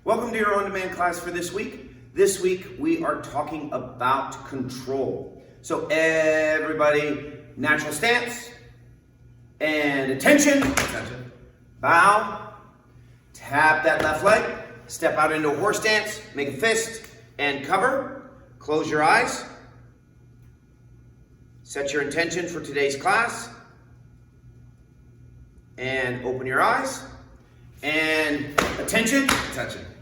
Welcome to your on-demand class for this week. This week we are talking about control. So everybody, natural stance and attention. Bow, tap that left leg, step out into a horse stance, make a fist and cover. Close your eyes. Set your intention for today's class and open your eyes. And attention,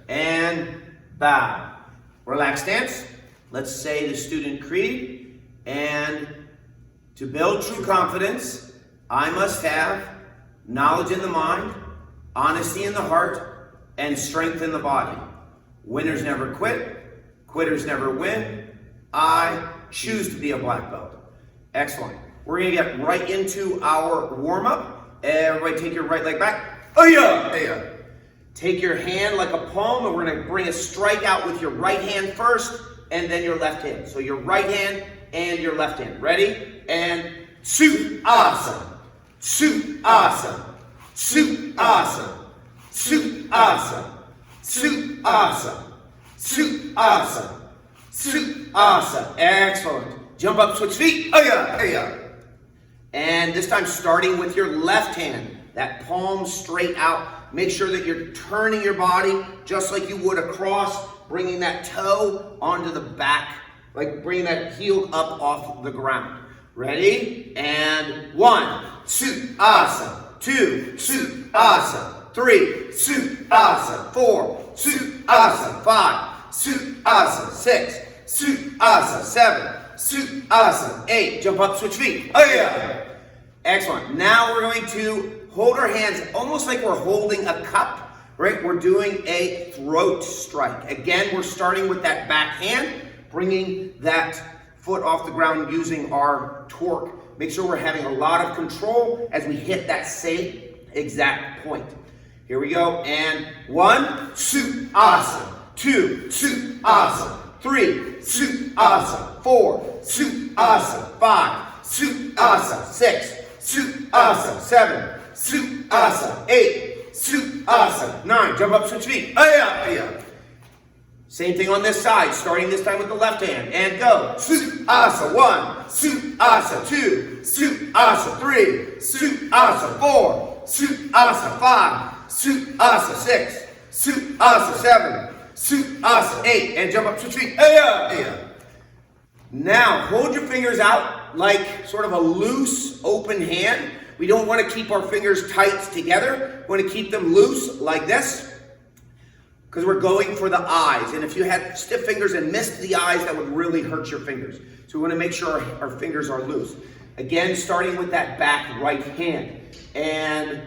and bow. Relax stance. Let's say the student creed. And to build true confidence, I must have knowledge in the mind, honesty in the heart, and strength in the body. Winners never quit, quitters never win. I choose to be a black belt. Excellent. We're going to get right into our warm-up. Everybody take your right leg back. Oh yeah. Take your hand like a palm, and we're going to bring a strike out with your right hand first, and then your left hand. So your right hand and your left hand. Ready? And shoot, awesome. Shoot, awesome. Shoot, awesome. Shoot, awesome. Shoot, awesome. Shoot, awesome. Shoot, awesome. Excellent. Jump up, switch feet. Oh yeah. And this time starting with your left hand. That palm straight out. Make sure that you're turning your body just like you would across, bringing that toe onto the back, like bringing that heel up off the ground. Ready? And 1, shoot, awesome. 2, shoot, awesome. 3, shoot, awesome. 4, shoot, awesome. 5, shoot, awesome. 6, shoot, awesome. 7, shoot, awesome. 8, jump up, switch feet. Oh yeah. Excellent. Now we're going to hold our hands almost like we're holding a cup, right? We're doing a throat strike. Again, we're starting with that back hand, bringing that foot off the ground using our torque. Make sure we're having a lot of control as we hit that same exact point. Here we go. And 1, shoot, awesome. 2, shoot, awesome. 3, shoot, awesome. 4, shoot, awesome. 5, shoot, awesome. 6, shoot, awesome. 7, shoot, awesome. 8, shoot, awesome. 9, jump up, switch feet. Oh yeah. Same thing on this side, starting this time with the left hand. And go. Shoot, awesome. 1, shoot, awesome. 2, shoot, awesome. 3, shoot, awesome. 4, shoot, awesome. 5, shoot, awesome. 6, shoot, awesome. 7, shoot, awesome. 8, and jump up, switch feet. Oh yeah. Now, hold your fingers out like sort of a loose, open hand. We don't want to keep our fingers tight together. We want to keep them loose like this because we're going for the eyes. And if you had stiff fingers and missed the eyes, that would really hurt your fingers. So we want to make sure our fingers are loose. Again, starting with that back right hand. And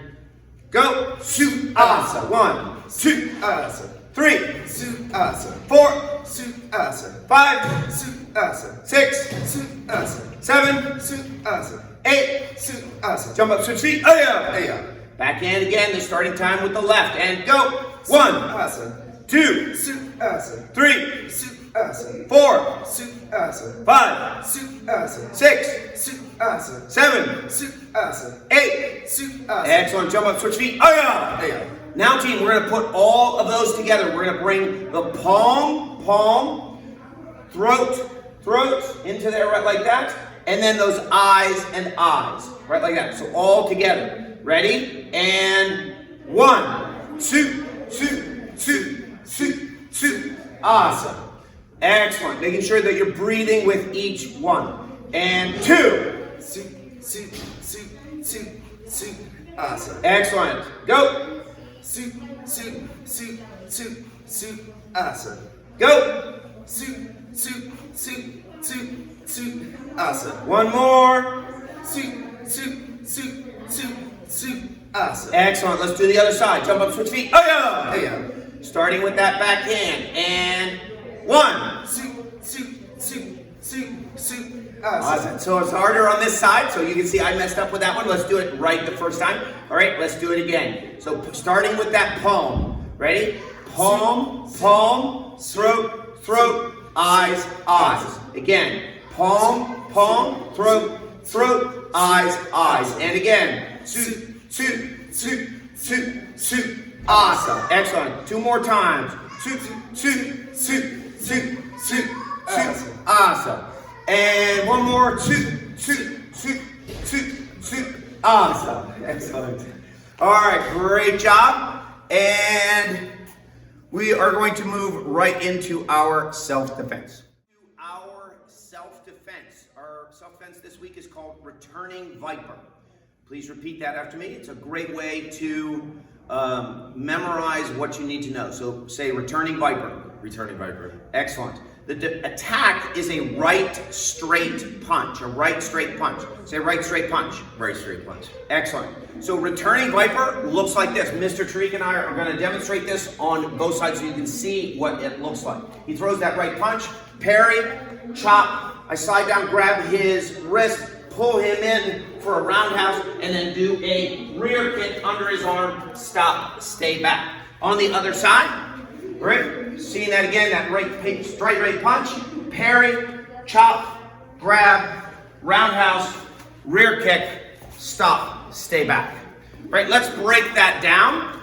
go. Shoot, awesome. 1, shoot, awesome. 3, shoot, awesome. 4, shoot, awesome. 5, shoot, awesome. 6, shoot, awesome. 7, shoot, awesome. 8, shoot, awesome. Jump up, switch feet. Oh yeah. Back hand again, the starting time with the left. And go. 1, awesome. 2, shoot, awesome. 3, shoot, awesome. 4, shoot, awesome. 5, shoot, awesome. 6, shoot, awesome. 7, shoot, awesome. 8, shoot, awesome. Excellent. Jump up, switch feet. Oh yeah. Now, team, we're going to put all of those together. We're going to bring the palm, throat into there right like that. And then those eyes and eyes, right like that. So all together. Ready? And 1, shoot. Awesome. Excellent. Making sure that you're breathing with each one. And 2. Shoot. Awesome. Excellent. Go. Shoot. Awesome. Go. Shoot. Awesome. One more. Shoot. Awesome. Excellent. Let's do the other side. Jump up, switch feet. Oh yeah. Starting with that back hand. And 1. Shoot. Awesome. So it's harder on this side. So you can see I messed up with that one. Let's do it right the first time. All right. Let's do it again. So starting with that palm. Ready? Palm, throat, eyes. Again. Palm, throat, eyes. And again. Shoot. Awesome. Excellent. 2 more times. Shoot, shoot, shoot, shoot, shoot, shoot. Awesome. And 1 more. Shoot, shoot, shoot, shoot, shoot. Awesome. Excellent. All right. Great job. And we are going to move right into our self-defense. Our self-defense. Our self-defense this week is called Returning Viper. Please repeat that after me. It's a great way to memorize what you need to know. So say Returning Viper. Returning Viper. Excellent. The attack is a right straight punch. A right straight punch. Say right straight punch. Right straight punch. Excellent. So Returning Viper looks like this. Mr. Tariq and I are going to demonstrate this on both sides so you can see what it looks like. He throws that right punch. Parry, chop. I slide down, grab his wrist, pull him in for a roundhouse, and then do a rear kick under his arm. Stop, stay back. On the other side, right? Seeing that again, that straight right punch, parry, chop, grab, roundhouse, rear kick, stop, stay back. Right, let's break that down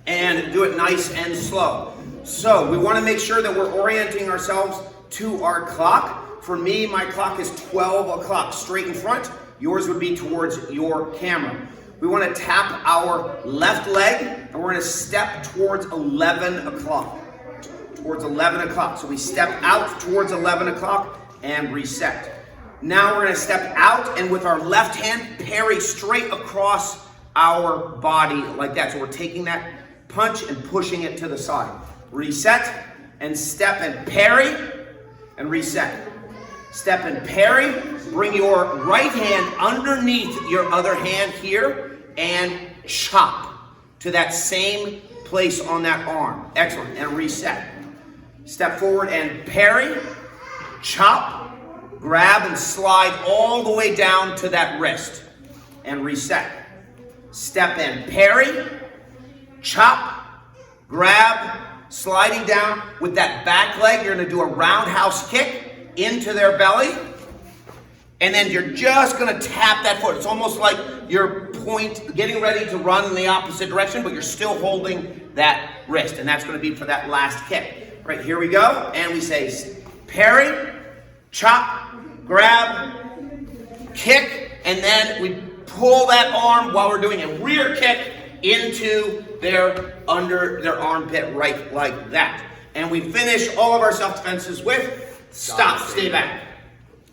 and do it nice and slow. So we want to make sure that we're orienting ourselves to our clock. For me, my clock is 12 o'clock straight in front. Yours would be towards your camera. We want to tap our left leg and we're going to step towards 11 o'clock. Towards 11 o'clock. So we step out towards 11 o'clock and reset. Now we're going to step out and with our left hand parry straight across our body like that. So we're taking that punch and pushing it to the side. Reset and step and parry and reset. Step and parry. Bring your right hand underneath your other hand here and chop to that same place on that arm. Excellent. And reset. Step forward and parry, chop, grab and slide all the way down to that wrist and reset. Step and parry, chop, grab, sliding down with that back leg. You're going to do a roundhouse kick into their belly. And then you're just going to tap that foot. It's almost like you're getting ready to run in the opposite direction, but you're still holding that wrist. And that's going to be for that last kick. Right, here we go. And we say parry, chop, grab, kick, and then we pull that arm while we're doing a rear kick into under their armpit right like that. And we finish all of our self-defenses with stop, stay back.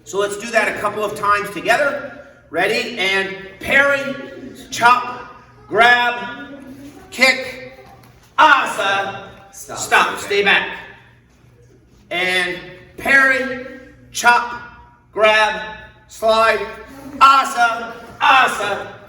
So let's do that a couple of times together. Ready? And parry, chop, grab, kick, asa, stop, stay back. And parry, chop, grab, slide, asa,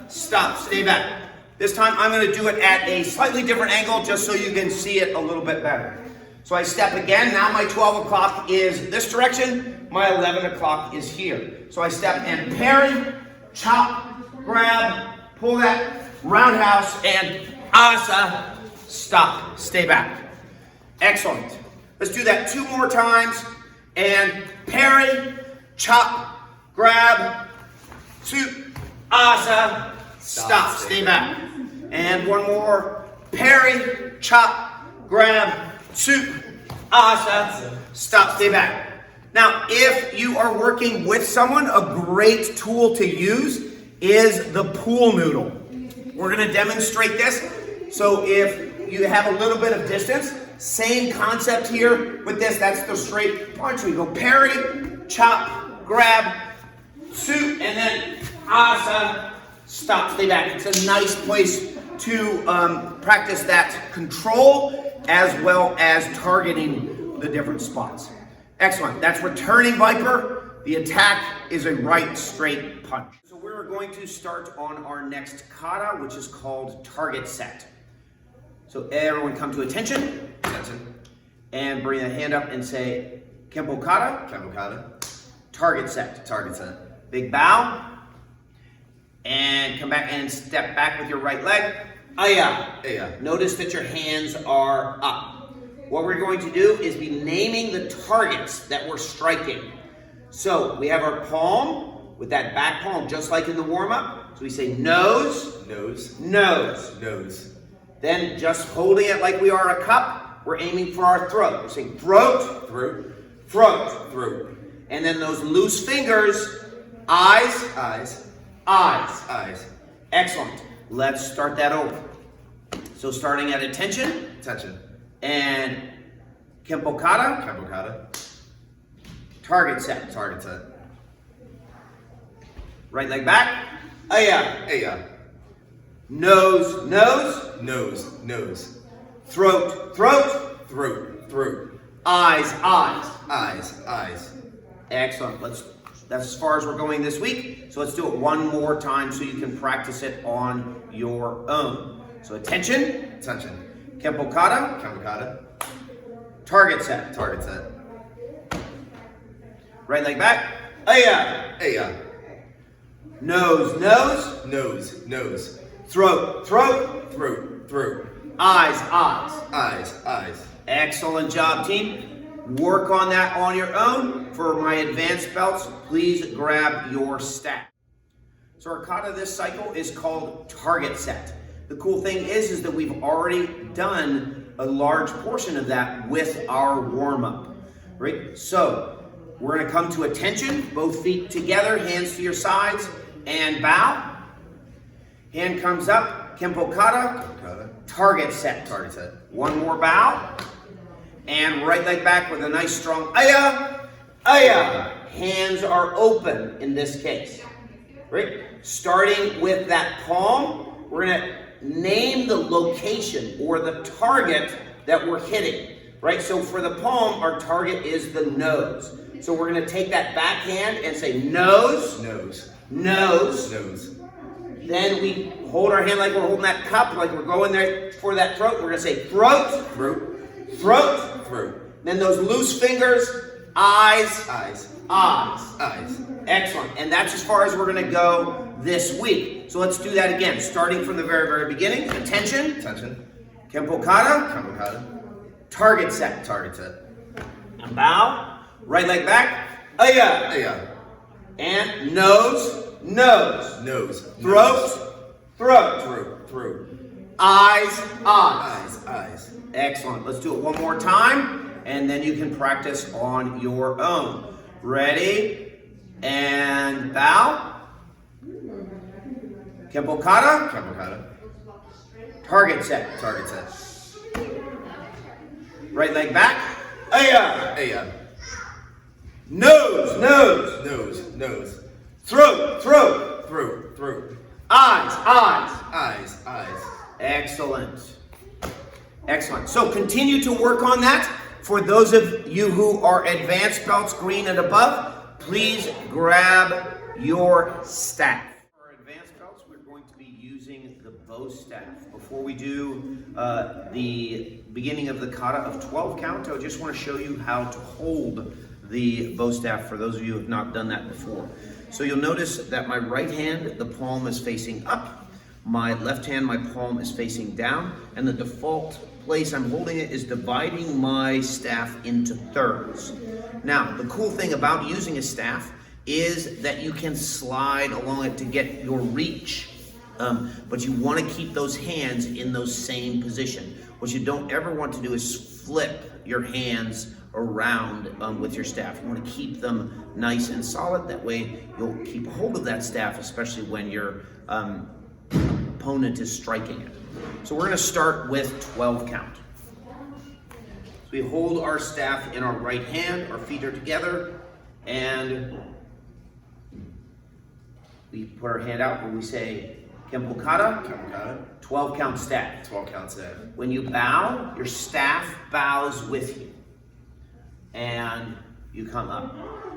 stop, stay back. This time I'm going to do it at a slightly different angle just so you can see it a little bit better. So I step again. Now my 12 o'clock is this direction. My 11 o'clock is here. So I step and parry, chop, grab, pull that roundhouse, and asa, stop, stay back. Excellent. Let's do that 2 more times. And parry, chop, grab, shoot, asa, stop, stay back. And 1 more. Parry, chop, grab, shoot, asa, stop, stay back. Now, if you are working with someone, a great tool to use is the pool noodle. We're going to demonstrate this. So if you have a little bit of distance, same concept here with this. That's the straight punch. We go parry, chop, grab, shoot, and then asa, stop, stay back. It's a nice place to practice that control as well as targeting the different spots. Excellent. That's Returning Viper. The attack is a right straight punch. So we're going to start on our next kata, which is called target set. So everyone come to attention. Attention. And bring a hand up and say Kempo kata. Kempo kata. Target set. Target set. Big bow. And come back and step back with your right leg. Aya. Aya. Notice that your hands are up. What we're going to do is be naming the targets that we're striking. So we have our palm with that back palm, just like in the warm-up. So we say nose, nose, nose. nose. Then just holding it like we are a cup, we're aiming for our throat. We're saying throat, Throat. throat. Throat. And then those loose fingers, eyes, Eyes. eyes. Eyes. Excellent. Let's start that over. So starting at attention Attention. and Kempo Kata, Kempo kata. target set. Target set. Right leg back. Aya. Aya. Nose, nose. Nose. Nose. Throat, throat. Throat. Throat. Eyes, eyes. Eyes. Eyes. Excellent. That's as far as we're going this week. So let's do it one more time so you can practice it on your own. So attention, Attention. Kempo Kata, Kempo kata. target set. Target set. Right leg back. Aya. Aya. Nose, nose. Nose. Nose. Throat, throat. Throat. Throat. Eyes, eyes. Eyes. Eyes. Excellent job, team. Work on that on your own. For my advanced belts, please grab your staff. So our kata this cycle is called target set. The cool thing is that we've already done a large portion of that with our warm-up, right? So we're gonna come to attention, both feet together, hands to your sides, and bow. Hand comes up, Kempo Kata, Kempo kata. target set. Target set. One more bow. And right leg back with a nice strong aya, aya. Hands are open in this case, right? Starting with that palm, we're gonna name the location or the target that we're hitting, right? So for the palm, our target is the nose. So we're gonna take that back hand and say nose, Nose. nose. Nose. Then we hold our hand like we're holding that cup, like we're going there for that throat. We're gonna say throat, Throat. throat. Throat. Then those loose fingers, eyes, Eyes. eyes. Eyes. Excellent. And that's as far as we're going to go this week. So let's do that again, starting from the very, very beginning. Attention. Attention. Kempo Kata. Kempo kata. Target set. Target set. And bow. Right leg back. Aya. Aya. And nose, nose. Nose. Throat, throat. Throat. Throat. Eyes, eyes. Eyes. Eyes. Excellent. Let's do it one more time, and then you can practice on your own. Ready? And bow. Kempo Kata. Kempo kata. Target set. Target set. Right leg back. Aya. Aya. Nose, nose. Nose. Nose. Throat, throat. Throat. Throat. Eyes, eyes. Eyes. Eyes. Excellent. Excellent. So continue to work on that. For those of you who are advanced belts, green and above, please grab your staff. For our advanced belts, we're going to be using the bow staff. Before we do the beginning of the kata of 12 count, I just want to show you how to hold the bow staff for those of you who have not done that before. So you'll notice that my right hand, the palm is facing up. My left hand, my palm is facing down, and the default place I'm holding it is dividing my staff into thirds. Now, the cool thing about using a staff is that you can slide along it to get your reach, but you want to keep those hands in those same position. What you don't ever want to do is flip your hands around with your staff. You want to keep them nice and solid. That way you'll keep hold of that staff, especially when your opponent is striking it. So we're going to start with 12 count. So we hold our staff in our right hand, our feet are together, and we put our hand out when we say Kempo Kata, Kempo kata. 12 count staff. 12 count staff. When you bow, your staff bows with you. And you come up.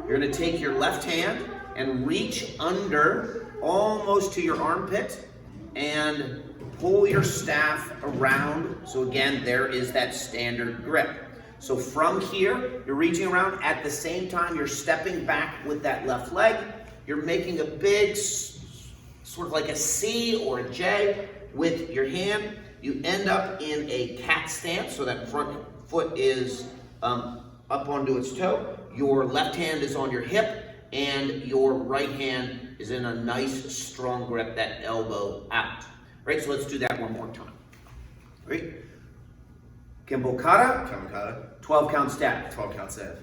You're going to take your left hand and reach under almost to your armpit and pull your staff around. So again, there is that standard grip. So from here, you're reaching around. At the same time, you're stepping back with that left leg. You're making a big, sort of like a C or a J with your hand. You end up in a cat stance, so that front foot is up onto its toe. Your left hand is on your hip, and your right hand is in a nice, strong grip, that elbow out. Right, so let's do that one more time. Great. Kimbo kata, Kamakata. 12 count step. 12 count step.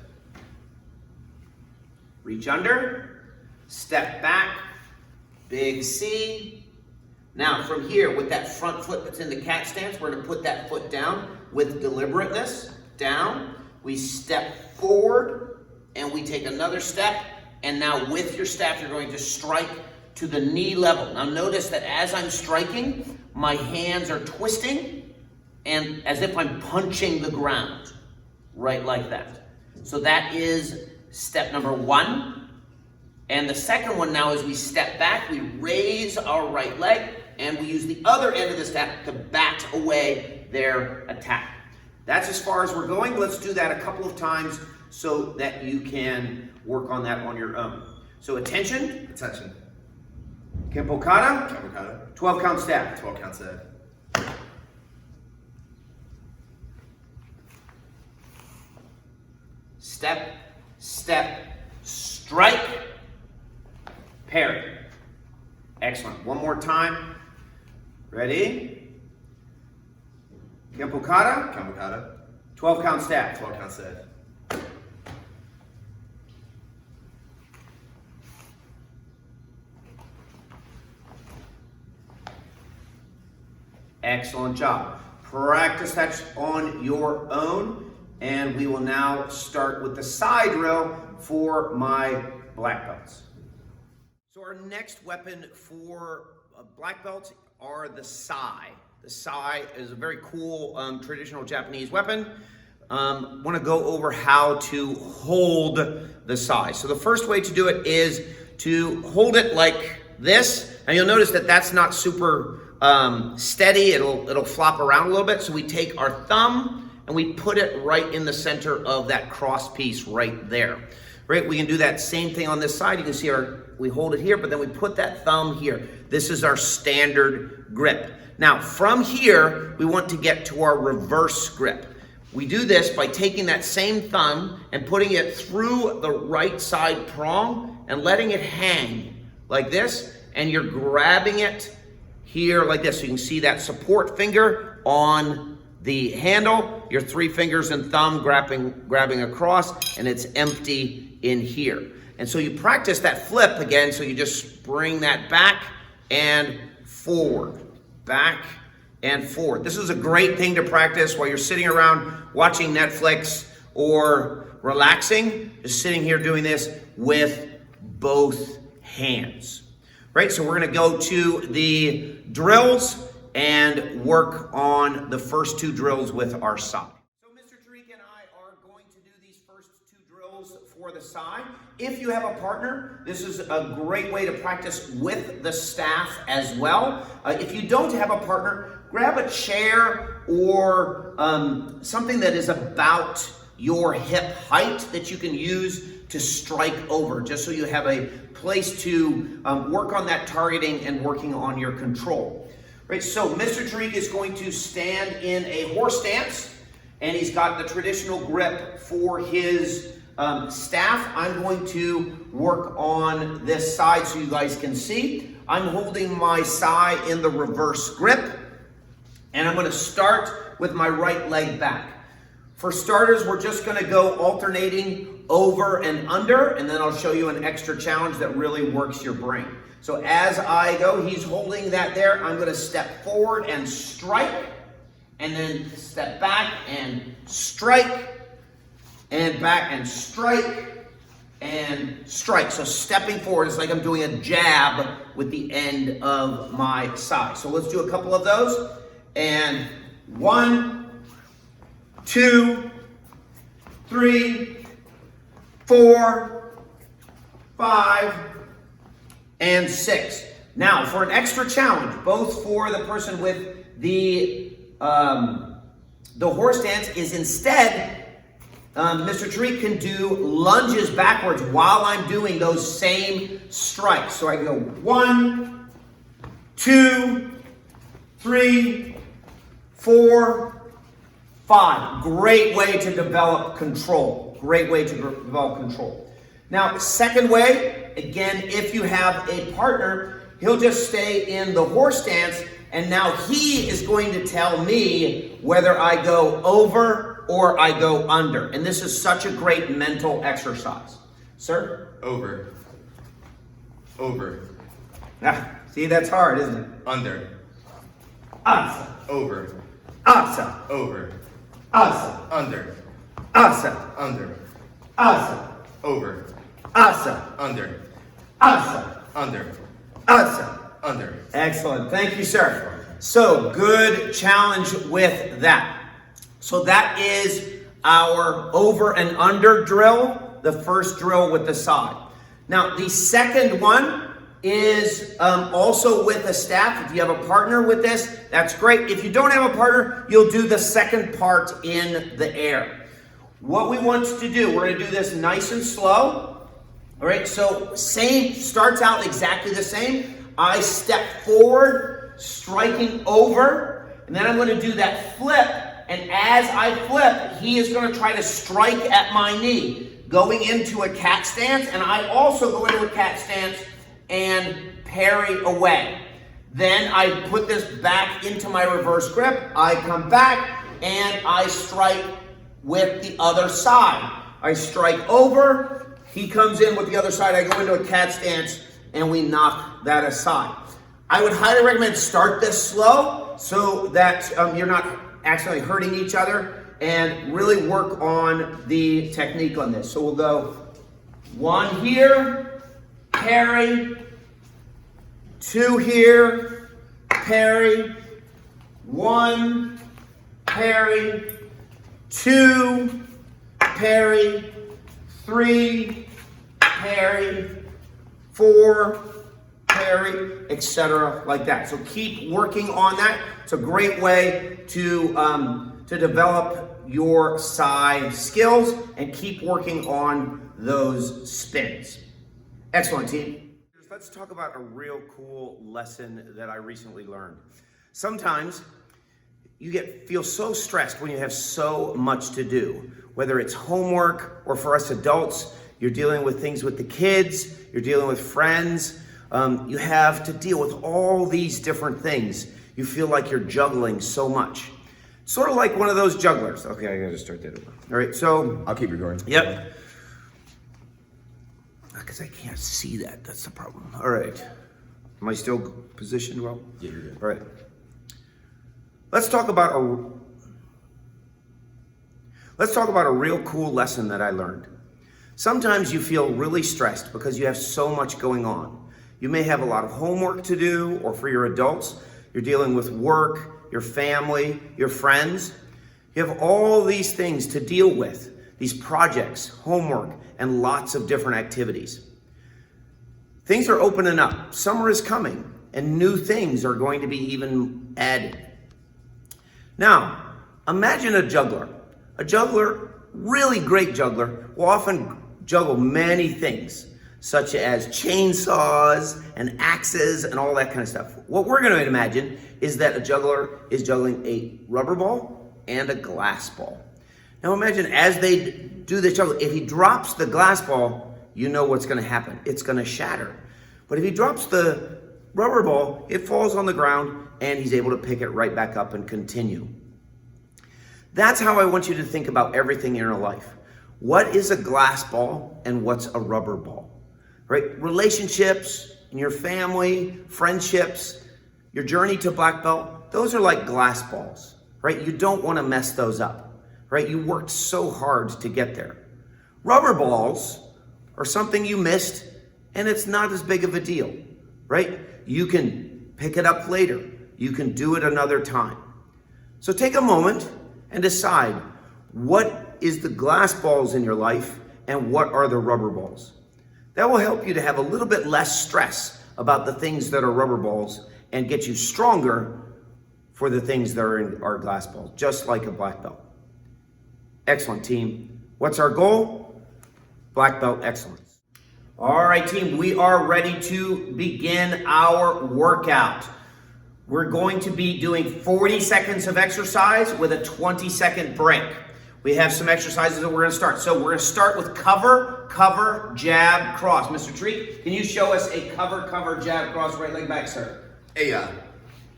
Reach under, step back, big C. Now from here, with that front foot that's in the cat stance, we're gonna put that foot down with deliberateness, down. We step forward, and we take another step, and now with your staff, you're going to strike to the knee level. Now notice that as I'm striking, my hands are twisting, and as if I'm punching the ground, right like that. So that is step number 1. And the second one now is we step back, we raise our right leg, and we use the other end of the staff to bat away their attack. That's as far as we're going. Let's do that a couple of times so that you can work on that on your own. So attention. Attention. Kimbo kata. Kamakata. 12 count step. 12 count step. Step, step, strike, parry. Excellent. One more time. Ready? Kimbo kata. Kamakata. 12 count step. 12 count step. Excellent job. Practice that on your own, and we will now start with the side drill for my black belts. So our next weapon for black belts are the sai. The sai is a very cool traditional Japanese weapon. Want to go over how to hold the sai. So the first way to do it is to hold it like this, and you'll notice that that's not super steady. It'll flop around a little bit. So we take our thumb and we put it right in the center of that cross piece right there. Right, we can do that same thing on this side. You can see we hold it here, but then we put that thumb here. This is our standard grip. Now from here, we want to get to our reverse grip. We do this by taking that same thumb and putting it through the right side prong and letting it hang like this, and you're grabbing it here like this. So you can see that support finger on the handle, your 3 fingers and thumb grabbing across, and it's empty in here. And so you practice that flip again, so you just bring that back and forward, back and forward. This is a great thing to practice while you're sitting around watching Netflix or relaxing, just sitting here doing this with both hands. Right, so we're gonna go to the drills and work on the first 2 drills with our sai. So Mr. Tariq and I are going to do these first 2 drills for the sai. If you have a partner, this is a great way to practice with the staff as well. If you don't have a partner, grab a chair or something that is about your hip height that you can use to strike over, just so you have a place to work on that targeting and working on your control. Right, so Mr. Tariq is going to stand in a horse stance, and he's got the traditional grip for his staff. I'm going to work on this side so you guys can see. I'm holding my sai in the reverse grip, and I'm going to start with my right leg back. For starters, we're just going to go alternating over and under, and then I'll show you an extra challenge that really works your brain. So as I go, he's holding that there. I'm going to step forward and strike, and then step back and strike, and back and strike, and strike. So stepping forward is like I'm doing a jab with the end of my sai. So let's do a couple of those. And 1, 2, 3, 4, 5, and 6. Now, for an extra challenge, both for the person with the horse stance, is instead, Mr. Tariq can do lunges backwards while I'm doing those same strikes. So I go 1, 2, 3, 4, 5. Great way to develop control. Great way to develop control. Now, second way, again, if you have a partner, he'll just stay in the horse stance And now he is going to tell me whether I go over or I go under. And this is such a great mental exercise. Sir? Over. Over. Ah, see, that's hard, isn't it? Under. Asa. Over. Asa. Over. Asa. Under. Asa. Under. Asa. Over. Asa. Under. Asa. Under. Asa. Under. Excellent. Thank you, sir. So, good challenge with that. So that is our over and under drill, the first drill with the side. Now, the second one is also with a staff. If you have a partner with this, that's great. If you don't have a partner, you'll do the second part in the air. What we want to do, we're going to do this nice and slow. All right, so same, starts out exactly the same. I step forward, striking over, and then I'm going to do that flip. And as I flip, he is going to try to strike at my knee, going into a cat stance, and I also go into a cat stance and parry away. Then I put this back into my reverse grip. I come back and I strike with the other side. I strike over, he comes in with the other side, I go into a cat stance, and we knock that aside. I would highly recommend start this slow so that you're not accidentally hurting each other, and really work on the technique on this. So we'll go one here, parry, two here, parry, one, parry, two, parry, three, parry, four, parry, etc. like that. So keep working on that. It's a great way to develop your side skills and keep working on those spins. Excellent, team. Let's talk about a real cool lesson that I recently learned. Sometimes you feel so stressed when you have so much to do, whether it's homework or for us adults, you're dealing with things with the kids, you're dealing with friends, you have to deal with all these different things. You feel like you're juggling so much. Sort of like one of those jugglers. Okay, I gotta start that over. All right, so. I'll keep recording. Yep. Because I can't see that, that's the problem. All right. Am I still positioned well? Yeah, you're good. All right. Let's talk about a real cool lesson that I learned. Sometimes you feel really stressed because you have so much going on. You may have a lot of homework to do, or for your adults, you're dealing with work, your family, your friends. You have all these things to deal with, these projects, homework, and lots of different activities. Things are opening up. Summer is coming, and new things are going to be even added. Now, imagine a juggler. A juggler, really great juggler, will often juggle many things, such as chainsaws and axes and all that kind of stuff. What we're going to imagine is that a juggler is juggling a rubber ball and a glass ball. Now imagine as they do this juggle, if he drops the glass ball, you know what's going to happen. It's going to shatter. But if he drops the rubber ball, it falls on the ground and he's able to pick it right back up and continue. That's how I want you to think about everything in your life. What is a glass ball and what's a rubber ball? Right? Relationships in your family, friendships, your journey to black belt, those are like glass balls, right? You don't want to mess those up, right? You worked so hard to get there. Rubber balls are something you missed and it's not as big of a deal, right? You can pick it up later. You can do it another time. So take a moment and decide what is the glass balls in your life and what are the rubber balls. That will help you to have a little bit less stress about the things that are rubber balls and get you stronger for the things that are glass balls, just like a black belt. Excellent, team. What's our goal? Black belt excellence. All right, team, we are ready to begin our workout. We're going to be doing 40 seconds of exercise with a 20-second break. We have some exercises that we're going to start. So we're going to start with cover, cover, jab, cross. Mr. Treat, can you show us a cover, cover, jab, cross, right leg back, sir? Hey,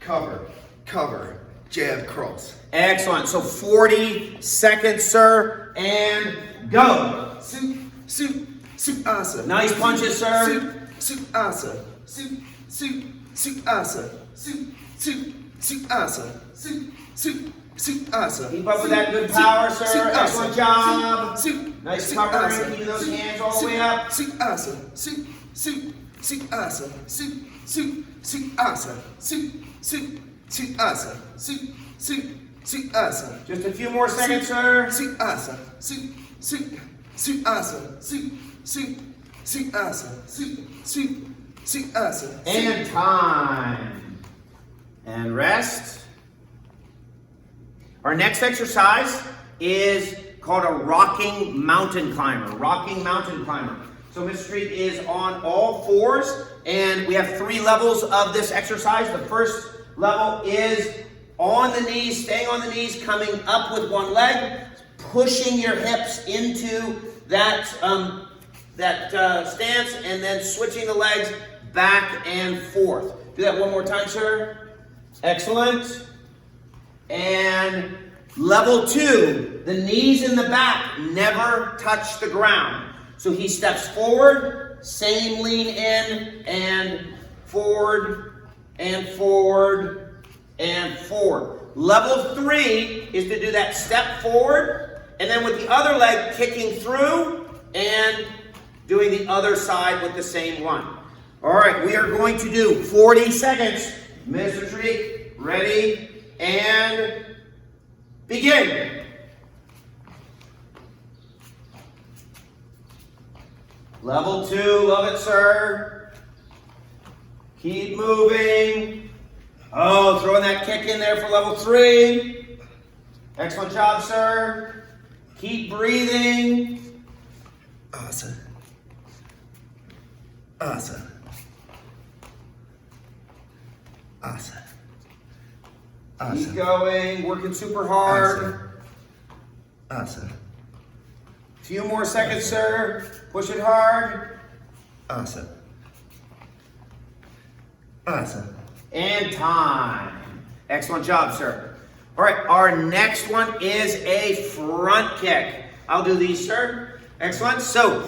cover, jab, cross. Excellent. So 40 seconds, sir, and go. Suit, asa. Nice punches, sir. Suit, asa. Suit, asa. Suit, asa. Suit, asa. Keep up with that good power, sir. Excellent job. Nice covering, asa. keeping those hands all the way up. Suit, asa. Suit, asa. Suit, asa. Suit, asa. Suit, asa. Just a few more seconds, sir. Suit, asa. Suit, asa. Suit, asa. Suit, asa. And time. And rest. Our next exercise is called a rocking mountain climber. Rocking mountain climber. So Mr. Street is on all fours, and we have 3 levels of this exercise. The first level is on the knees, staying on the knees, coming up with one leg, pushing your hips into that stance, and then switching the legs back and forth. Do that one more time, sir. Excellent. And level 2, the knees in the back never touch the ground. So he steps forward, same lean in, and forward, and forward, and forward. Level 3 is to do that step forward, and then with the other leg kicking through, and doing the other side with the same one. All right, we are going to do 40 seconds. Mr. Tree, ready, and begin. Level 2, love it, sir. Keep moving. Oh, throwing that kick in there for level 3. Excellent job, sir. Keep breathing. Asa. Asa. Asa. Asa. Keep going, working super hard. Asa. Few more seconds, sir. Push it hard. Asa. Asa. And time. Excellent job, sir. All right, our next one is a front kick. I'll do these, sir. Excellent. So,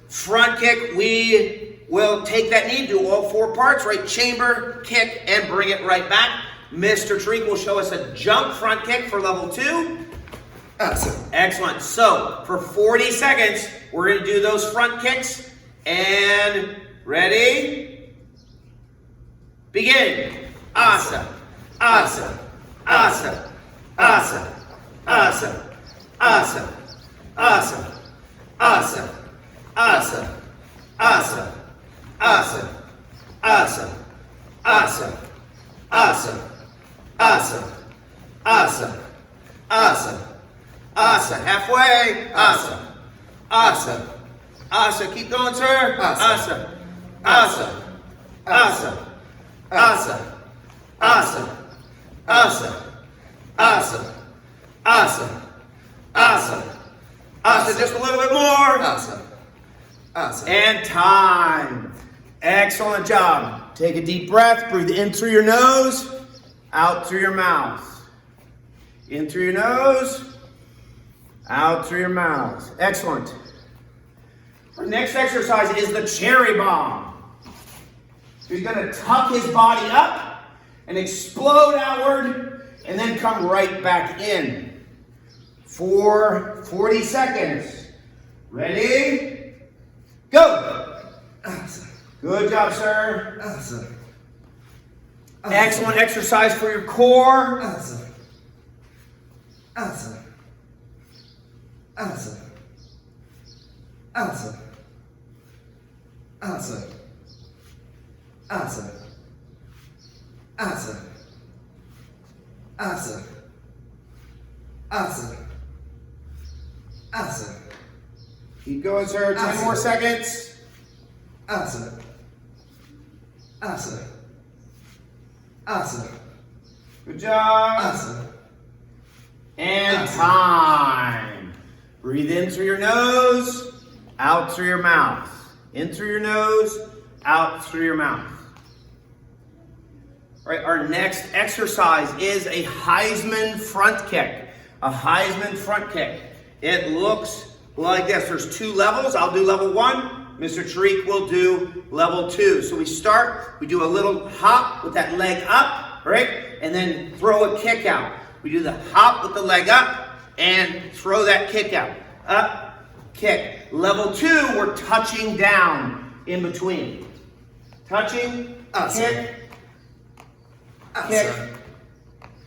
front kick, we will take that knee, do all 4 parts, right? Chamber, kick, and bring it right back. Mr. Tariq will show us a jump front kick for level 2. Asa. Excellent. So, for 40 seconds, we're going to do those front kicks. And ready? Begin. Asa. Asa. Asa. Asa. Asa. Asa. Asa. Asa. Asa. Asa. Asa. Asa. Asa. Asa. Asa. Asa. Asa. Asa. Halfway. Asa. Asa. Asa. Keep going, sir. Asa. Asa. Asa. Asa. Asa. Asa. Asa. Asa. Asa. Asa. Just a little bit more. Asa. Asa. And time. Excellent job. Take a deep breath. Breathe in through your nose, out through your mouth. In through your nose, out through your mouth. Excellent. Our next exercise is the cherry bomb. He's going to tuck his body up and explode outward and then come right back in for 40 seconds. Ready? Go! Asa. Good job, sir. Asa. Excellent exercise for your core. Asa. Asa. Asa. Asa. Asa. Asa. Asa. Asa. Asa. Asa. Keep going, sir. 10 more seconds. Asa. Asa. Asa. Good job. Asa. And time. Breathe in through your nose, out through your mouth. In through your nose, out through your mouth. All right, our next exercise is a Heisman front kick. A Heisman front kick. It looks like this. There's 2 levels. I'll do level 1. Mr. Tariq will do level 2. So we start, we do a little hop with that leg up, right? And then throw a kick out. We do the hop with the leg up and throw that kick out. Up, kick. Level 2, we're touching down in between. Touching, kick, kick,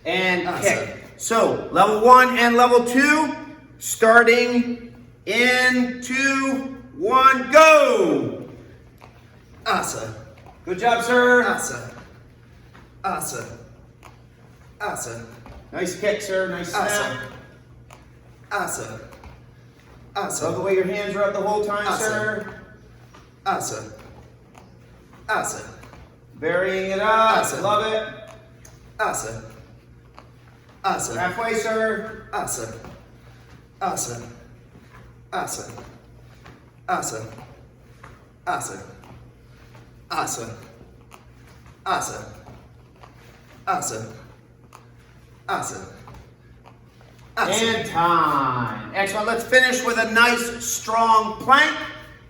and kick. So, level 1 and level 2, starting in 2, 1, go! Asa. Good job, sir. Asa. Asa. Asa. Nice kick, sir. Nice snap. Asa. Asa. Love the way your hands are up the whole time, Asa. sir. Asa. Asa. Varying it up. Asa. Love it. Asa. Asa. Halfway, sir. Asa. Asa. Asa. Asa. Asa. Asa. Asa. Asa. Asa. And time. Excellent. Let's finish with a nice, strong plank.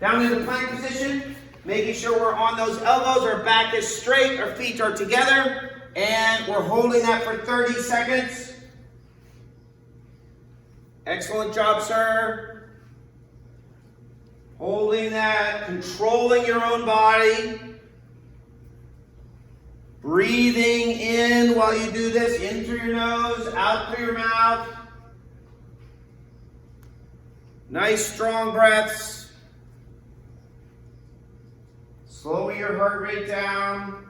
Down in the plank position. Making sure we're on those elbows. Our back is straight. Our feet are together. And we're holding that for 30 seconds. Excellent job, sir. Holding that. Controlling your own body. Breathing in while you do this, in through your nose, out through your mouth. Nice strong breaths. Slowing your heart rate down.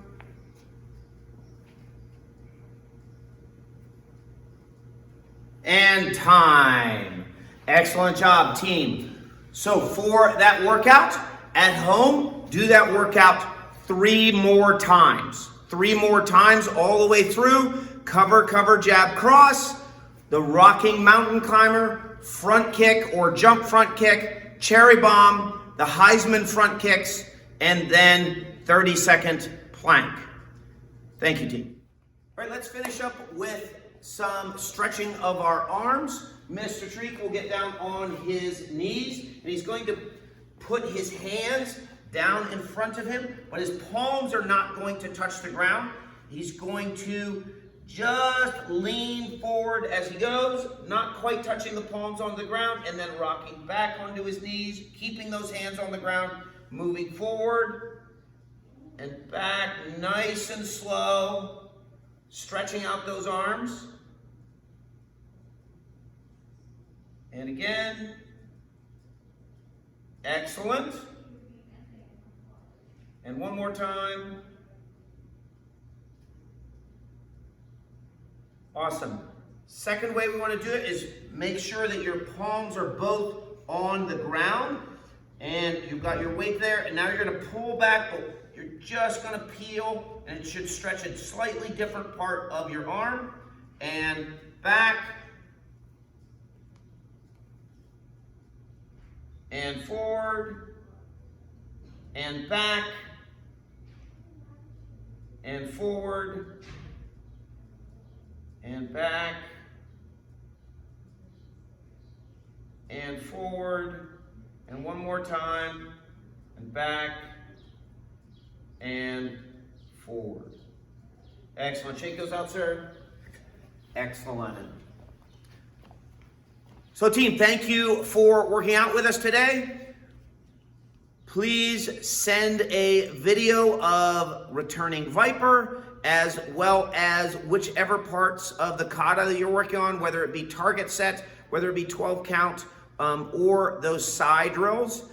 And time. Excellent job, team. So for that workout at home, do that workout 3 more times. 3 more times all the way through. Cover, cover, jab, cross. The rocking mountain climber, front kick or jump front kick, cherry bomb, the Heisman front kicks, and then 30-second plank. Thank you, team. All right, let's finish up with some stretching of our arms. Mr. Tariq will get down on his knees, and he's going to put his hands down in front of him, but his palms are not going to touch the ground. He's going to just lean forward as he goes, not quite touching the palms on the ground, and then rocking back onto his knees, keeping those hands on the ground, moving forward and back, nice and slow, stretching out those arms. And again, excellent. And one more time. Awesome. Second way we want to do it is make sure that your palms are both on the ground and you've got your weight there, and now you're going to pull back, but you're just going to peel, and it should stretch a slightly different part of your arm, and back and forward and back and forward and back and forward, and one more time, and back and forward. Excellent. Shake those out, sir. Excellent. So team, thank you for working out with us today. Please send a video of returning Viper, as well as whichever parts of the kata that you're working on, whether it be target set, whether it be 12 count, or those side drills.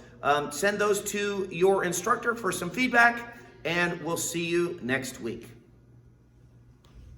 Send those to your instructor for some feedback, and we'll see you next week.